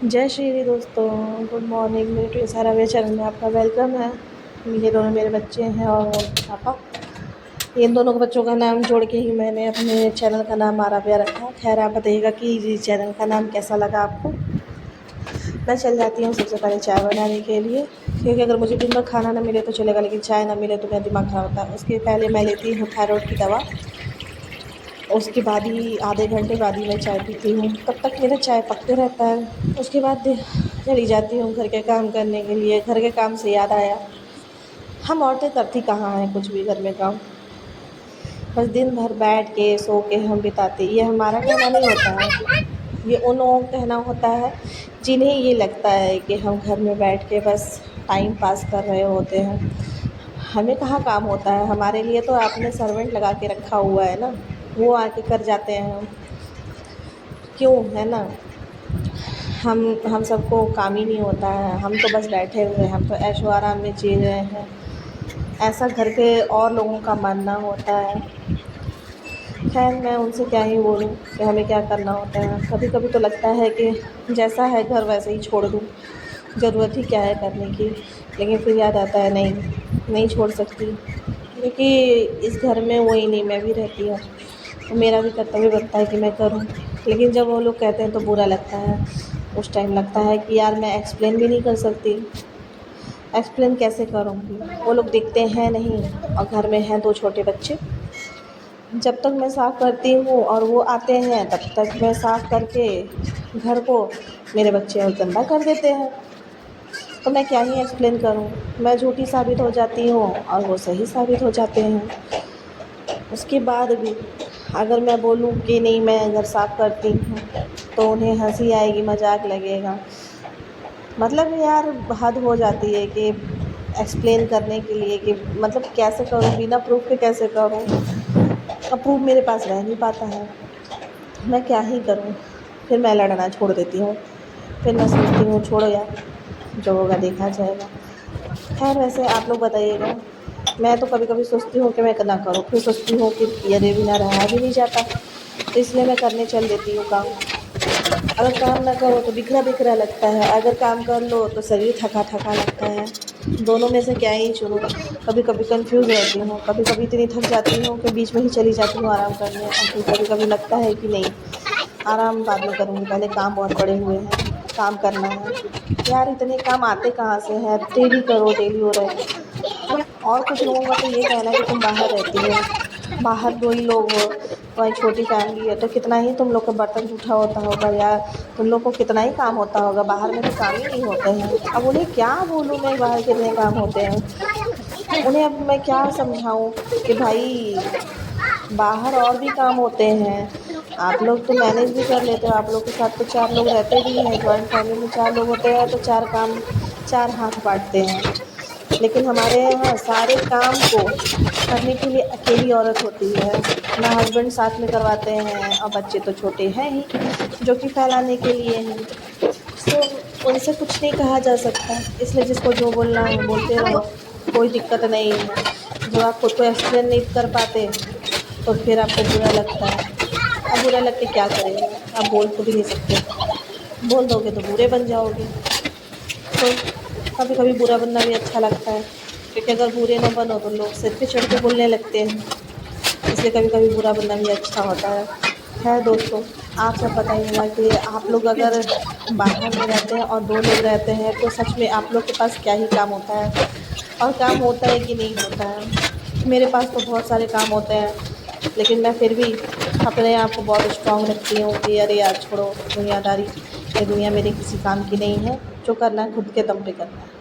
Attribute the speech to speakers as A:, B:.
A: जय श्री दोस्तों, good morning. मेरे टू सारा चैनल में आपका वेलकम है। ये दोनों मेरे बच्चे हैं और पापा। इन दोनों के बच्चों का नाम जोड़ के ही मैंने अपने चैनल का नाम आराध्या रखा। खैर, आप बताइएगा कि ये चैनल का नाम कैसा लगा आपको। मैं चल जाती हूँ सबसे पहले चाय बनाने के लिए, क्योंकि अगर मुझे दिन भर खाना ना मिले तो चलेगा, लेकिन चाय ना मिले तो मेरा दिमाग ख़राब होता है। उसके पहले मैं लेती हूँ थायरॉइड की दवा, उसके बाद ही आधे घंटे बाद ही मैं चाय पीती हूँ। तब तक मेरा चाय पकते रहता है। उसके बाद चली जाती हूँ घर के काम करने के लिए। घर के काम से याद आया, हम औरतें करती कहाँ हैं कुछ भी घर में काम। बस दिन भर बैठ के सो के हम बिताते। ये हमारा कहना नहीं होता है, ये उन लोगों का कहना होता है जिन्हें ये लगता है कि हम घर में बैठ के बस टाइम पास कर रहे होते हैं। हमें कहाँ काम होता है। हमारे लिए तो आपने सर्वेंट लगा के रखा हुआ है ना, वो आके कर जाते हैं। क्यों, है ना। हम सबको काम ही नहीं होता है। हम तो बस बैठे हुए हैं, हम तो ऐशो आराम में जी रहे हैं, ऐसा घर के और लोगों का मानना होता है। खैर, मैं उनसे क्या ही बोलूँ कि हमें क्या करना होता है। कभी कभी तो लगता है कि जैसा है घर वैसे ही छोड़ दूँ, ज़रूरत ही क्या है करने की। लेकिन फिर याद आता है नहीं, नहीं छोड़ सकती, क्योंकि इस घर में वही नहीं मैं भी रहती हूँ, तो मेरा भी कर्तव्य बनता है कि मैं करूँ। लेकिन जब वो लोग कहते हैं तो बुरा लगता है। उस टाइम लगता है कि यार मैं एक्सप्लेन भी नहीं कर सकती। एक्सप्लेन कैसे करूँगी, वो लोग दिखते हैं नहीं और घर में हैं 2 छोटे बच्चे। जब तक मैं साफ़ करती हूँ और वो आते हैं तब तक मैं साफ़ करके घर को मेरे बच्चे और गंदा कर देते हैं। तो मैं क्या ही एक्सप्लेन करूँ। मैं झूठी साबित हो जाती हूँ और वो सही साबित हो जाते हैं। उसके बाद भी अगर मैं बोलूँ कि नहीं मैं घर साफ़ करती हूँ तो उन्हें हँसी आएगी, मज़ाक लगेगा। मतलब यार हद हो जाती है कि एक्सप्लेन करने के लिए कि मतलब कैसे करूँ, बिना प्रूफ़ के कैसे करूँ। अब प्रूफ़ मेरे पास रह नहीं पाता है, मैं क्या ही करूँ। फिर मैं लड़ना छोड़ देती हूँ। फिर मैं सोचती हूँ छोड़ो यार, जो होगा देखा जाएगा। खैर, वैसे आप लोग बताइएगा। मैं तो कभी कभी सोचती हूँ कि मैं ना करूँ, फिर सोचती हूँ कि किए बिना रहा भी नहीं जाता, तो इसलिए मैं करने चल देती हूँ काम। अगर काम ना करो तो बिखरा बिखरा लगता है, अगर काम कर लो तो शरीर थका थका लगता है। दोनों में से क्या ही चुनूँ। कभी कभी कंफ्यूज रहती हूँ, कभी कभी इतनी थक जाती हूँ कि बीच में ही चली जाती हूँ आराम करने, और फिर कभी कभी लगता है कि नहीं, आराम बाद में करूँगी, पहले काम बहुत पड़े हुए हैं, काम करना है। यार इतने काम आते कहाँ से हैं, डेली करो, डेली हो रहे हैं। और कुछ लोगों का तो ये कहना है कि तुम बाहर रहती हो, बाहर 2 ही लोग हो, तुम्हारी छोटी फैमिली है, तो कितना ही तुम लोग का बर्तन जूठा होता होगा, या तुम लोग को कितना ही काम होता होगा। बाहर में तो काम ही नहीं होते हैं। अब उन्हें क्या बोलूँ मैं, बाहर कितने काम होते हैं। उन्हें अब मैं क्या समझाऊँ कि भाई बाहर और भी काम होते हैं। आप लोग तो मैनेज भी कर लेते हो, आप लोग के साथ तो 4 लोग रहते भी हैं। जॉइंट फैमिली में 4 लोग होते हैं तो 4 काम 4 हाथ बाँटते हैं। लेकिन हमारे यहाँ सारे काम को करने के लिए अकेली औरत होती है, ना हस्बैंड साथ में करवाते हैं, और बच्चे तो छोटे हैं ही जो कि फैलाने के लिए हैं। सो उनसे कुछ नहीं कहा जा सकता, इसलिए जिसको जो बोलना है बोलते रहो, कोई दिक्कत नहीं है। जब आप खुद को एक्सप्लेन नहीं कर पाते तो फिर आपको बुरा लगता है। अब बुरा लग के क्या करेंगे, आप बोल तो भी नहीं सकते। बोल दोगे तो बुरे बन जाओगे। तो कभी कभी बुरा बनना भी अच्छा लगता है, क्योंकि अगर बुरे ना बनो तो लोग सिर पे चढ़ के बोलने लगते हैं। इसलिए कभी कभी बुरा बनना भी अच्छा होता है। खैर दोस्तों, आप सब बताइएगा कि आप लोग अगर बाहर में रहते हैं और 2 लोग रहते हैं तो सच में आप लोग के पास क्या ही काम होता है, और काम होता है कि नहीं होता है। मेरे पास तो बहुत सारे काम होते हैं, लेकिन मैं फिर भी अपने आप को बहुत स्ट्रॉन्ग रखती हूँ कि अरे यार छोड़ो दुनियादारी, ये दुनिया मेरे किसी काम की नहीं है। जो करना है खुद के दम पे करना है।